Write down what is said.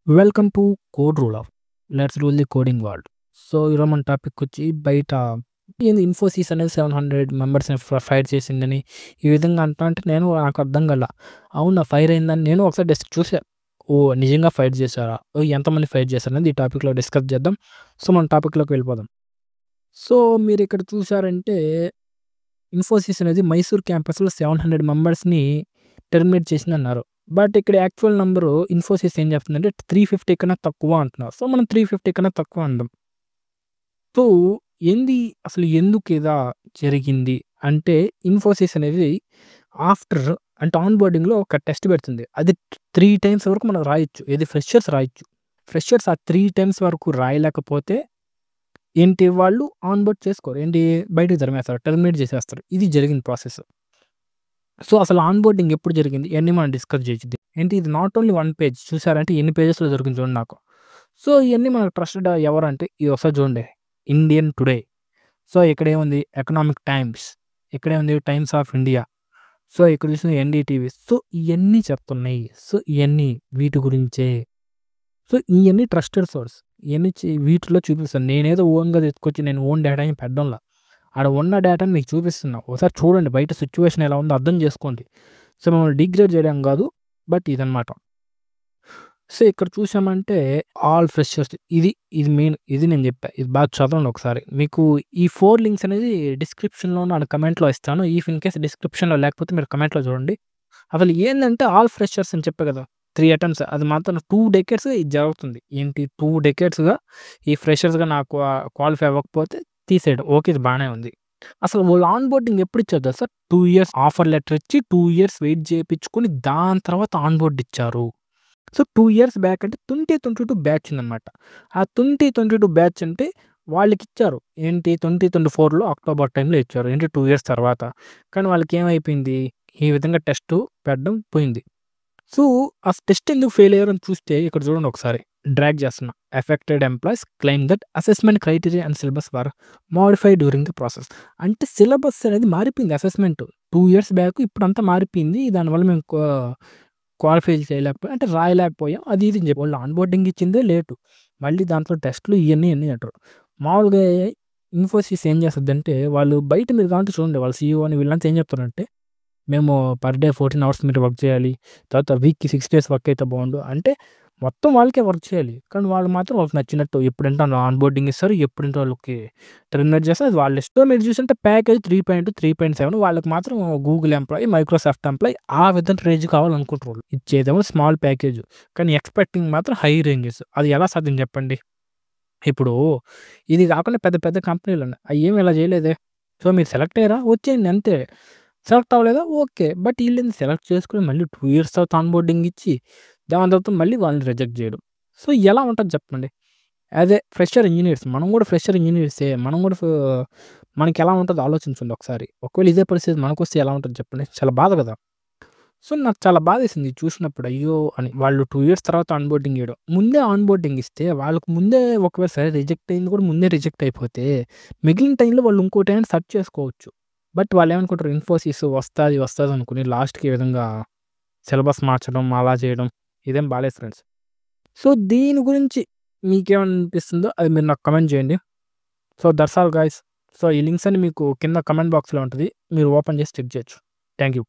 Welcome to code rule. Let's rule the coding world. So, ఈరోజు మన topic వచ్చి బయట ఏంది ఇన్ఫోసిస్ అనేది 700 మెంబర్స్‌ని ఫైర్ చేసిందని ఈ విధంగా అంటే నాకు అర్థం కాల. అవునా ఫైర్ అయిందని నేను ఒకసారి జస్ట్ చూసా. ఓహ్! నిజంగా ఫైర్ చేశారా? ఓహ్! ఎంతమంది ఫైర్ చేశారనేది ఈ టాపిక్‌లో డిస్కస్ చేద్దాం. సో, మన టాపిక్‌లోకి వెళ్ళిపోదాం. సో, మీరిక్కడ చూసారంటే ఇన్ఫోసిస్ అనేది మైసూర్ క్యాంపస్‌లో 700 మెంబర్స్‌ని టెర్మినేట్ చేసిందన్నారు. బట్ ఇక్కడ యాక్చువల్ నంబరు ఇన్ఫోసిస్ ఏం చెప్తుందంటే 350 కన్నా తక్కువ అంటున్నారు. సో, మనం 350 కన్నా తక్కువ అందాం. సో, ఏంది అసలు ఎందుకిలా జరిగింది అంటే ఇన్ఫోసిస్ అనేది ఆఫ్టర్ అంటే ఆన్ బోర్డింగ్‌లో ఒక టెస్ట్ పెడుతుంది. అది 3 టైమ్స్ వరకు మనం రాయొచ్చు. ఏది ఫ్రెషర్స్ రాయొచ్చు. ఫ్రెషర్స్ ఆ 3 టైమ్స్ వరకు రాయలేకపోతే ఏంటి వాళ్ళు ఆన్ బోర్డ్ చేసుకోరు. ఏంటి బయటకి తరిమేస్తారు. టెర్మినేట్ చేసేస్తారు. ఇది జరిగిన ప్రాసెస్. సో, అసలు ఆన్ బోర్డింగ్ ఎప్పుడు జరిగింది? ఇయన్నీ మనం డిస్కస్ చేయొచ్చు. ఏంటి ఇది నాట్ ఓన్లీ 1 పేజ్ చూసారంటే ఎన్ని పేజెస్‌లో జరిగింది చూడండి నాకు. సో, ఇయన్నీ మనకు ట్రస్టెడ్ ఎవరంటే ఇది ఒకసారి చూడండి. Indian today. సో, ఇక్కడేముంది ఎకనామిక్ టైమ్స్. ఇక్కడేముంది టైమ్స్ ఆఫ్ ఇండియా. సో, ఇక్కడ చూసిన ఎన్‌డీటీవీ. సో, ఇయన్నీ చెప్తున్నాయి. సో, ఇయన్నీ వీటి గురించే. సో, ఇయన్నీ ట్రస్టెడ్ సోర్స్. ఇయన్నీ వీటిలో చూపిస్తాను. నేనేదో ఓన్‌గా తెచ్చుకొచ్చి నేను ఓన్ డేటా ఏం పెట్టడంలా. ఆడ ఉన్న డేటాని మీకు చూపిస్తున్నా. ఒకసారి చూడండి బయట సిట్యుయేషన్ ఎలా ఉందో అర్థం చేసుకోండి. సో, మిమ్మల్ని డిగ్రేడ్ చేయడం కాదు. బట్ ఇదనమాట. సో, ఇక్కడ చూసామంటే ఆల్ ఫ్రెషర్స్ ఇది మెయిన్. ఇది నేను చెప్పా. ఇది బాగా చదవండి ఒకసారి. మీకు ఈ 4 లింక్స్ అనేది డిస్క్రిప్షన్‌లోను అండ్ కమెంట్‌లో ఇస్తాను. ఇఫ్ ఇన్ కేస్ డిస్క్రిప్షన్‌లో లేకపోతే మీరు కమెంట్‌లో చూడండి. అసలు ఏందంటే ఆల్ ఫ్రెషర్స్ అని చెప్పా కదా! 3 అటెంప్ట్స్ అది మాత్రం 2 డెకేడ్స్‌గా ఇది జరుగుతుంది. ఏంటి 2 డెకేడ్స్‌గా ఈ ఫ్రెషర్స్‌గా నాకు క్వాలిఫై అవ్వకపోతే తీసేయడం. ఓకే. ఇది బానే ఉంది. అసలు వాళ్ళు ఆన్ బోర్డింగ్ ఎప్పుడు ఇచ్చారు తెలుసా? 2 ఇయర్స్ ఆఫర్ లెటర్ ఇచ్చి 2 ఇయర్స్ వెయిట్ చేపించుకొని దాని తర్వాత ఆన్ బోర్డ్ ఇచ్చారు. సో, 2 ఇయర్స్ బ్యాక్ అంటే 2022 బ్యాచ్ ఉందనమాట. ఆ 2022 బ్యాచ్ అంటే వాళ్ళకిచ్చారు. ఏంటి 2024లో అక్టోబర్ టైంలో ఇచ్చారు. ఏంటి 2 ఇయర్స్ తర్వాత. కానీ వాళ్ళకేమైపోయింది? ఈ విధంగా టెస్టు పెట్టడం పోయింది. సో, ఆ టెస్ట్ ఎందుకు ఫెయిల్ అయ్యారని చూస్తే ఇక్కడ చూడండి ఒకసారి. డ్రాగ్ చేస్తున్నా. Affected employees claim that assessment criteria and syllabus were modified during the process. అంటే సిలబస్ అనేది మారిపోయింది అసెస్మెంట్. 2 ఇయర్స్ బ్యాక్ ఇప్పుడంతా మారిపోయింది. దానివల్ల మేము క్వాలిఫై చేయలేకపోయాం. అంటే రాయలేకపోయాం. అది ఇది అని చెప్పి. వాళ్ళు ఆన్ బోర్డింగ్ ఇచ్చిందే లేటు. మళ్ళీ దాంట్లో టెస్ట్‌లు ఇయన్నీ అంటారు. మామూలుగా ఇన్ఫోసిస్ ఏం చేస్తదంటే వాళ్ళు బయట మీరు కావాలంటే చూడండి. వాళ్ళ సీఈఓ అని వీళ్ళంతా ఏం చెప్తారంటే మేము పర్ డే 14 అవర్స్ మీరు వర్క్ చేయాలి. తర్వాత వీక్‌కి 6 డేస్ వర్క్ అయితే బాగుండు. అంటే మొత్తం వాళ్ళకే వర్క్ చేయాలి. కానీ వాళ్ళు మాత్రం వాళ్ళకి నచ్చినట్టు ఎప్పుడంటే ఆన్ బోర్డింగ్ ఇస్తారు. ఎప్పుడంటే వాళ్ళకి టెర్మినేట్ చేస్తారు. అది వాళ్ళ ఇష్టం. మీరు చూసుంటే ప్యాకేజ్ 3.7 వాళ్ళకి మాత్రం గూగుల్ ఎంప్లాయీ, మైక్రోసాఫ్ట్ ఎంప్లాయీ ఆ విధంగా రేంజ్ కావాలనుకుంటారు వాళ్ళు. ఇచ్చేదేమో స్మాల్ ప్యాకేజ్. కానీ ఎక్స్‌పెక్టింగ్ మాత్రం హై రేంజెస్. అది ఎలా సాధ్యం చెప్పండి? ఇప్పుడు ఇది కాకుండా పెద్ద పెద్ద కంపెనీలున్నాయి. అయ్యేమి ఇలా చేయలేదే. సో, మీరు సెలెక్ట్ అయ్యారా? వచ్చేయండి అంతే. సెలెక్ట్ అవ్వలేదా? ఓకే. బట్ ఈళ్ళేంది సెలెక్ట్ చేసుకొని మళ్ళీ 2 ఇయర్స్ తర్వాత ఆన్ బోర్డింగ్ ఇచ్చి, దాని తర్వాత మళ్ళీ వాళ్ళని రిజెక్ట్ చేయడం. సో, ఎలా ఉంటది చెప్పండి? యాస్ ఎ ఫ్రెషర్ ఇంజినీర్స్ మనం కూడా ఫ్రెషర్ ఇంజినీర్సే. మనం కూడా మనకెలా ఉంటదో ఆలోచించండి ఒకసారి. ఒకవేళ ఇదే పరిస్థితి మనకొస్తే ఎలా ఉంటది చెప్పండి? చాలా బాధ కదా! సో, నాకు చాలా బాధేసింది ఇది చూసినప్పుడు. అయ్యో! అని. వాళ్ళు 2 ఇయర్స్ తర్వాత ఆన్ బోర్డింగ్ ఇయ్యడం. ముందే ఆన్ బోర్డింగ్ ఇస్తే వాళ్ళకి ముందే ఒకవేళ సరే రిజెక్ట్ అయింది కూడా ముందే రిజెక్ట్ అయిపోతే, మిగిలిన టైంలో వాళ్ళు ఇంకోటైనా సెర్చ్ చేసుకోవచ్చు. బట్ వాళ్ళేమనుకుంటారు ఇన్ఫోసిస్ వస్తాది అనుకుని లాస్ట్‌కి ఈ విధంగా సిలబస్ మార్చడం, అలా చేయడం ఇదేం బాలేదు ఫ్రెండ్స్. సో, దీని గురించి మీకేమనిపిస్తుందో అది మీరు నాకు కామెంట్ చేయండి. So, that's all guys. So, ఈ లింక్స్ అన్ని మీకు కింద కామెంట్ బాక్స్‌లో ఉంటది. మీరు ఓపెన్ చేసి చెక్ చేయొచ్చు. Thank you.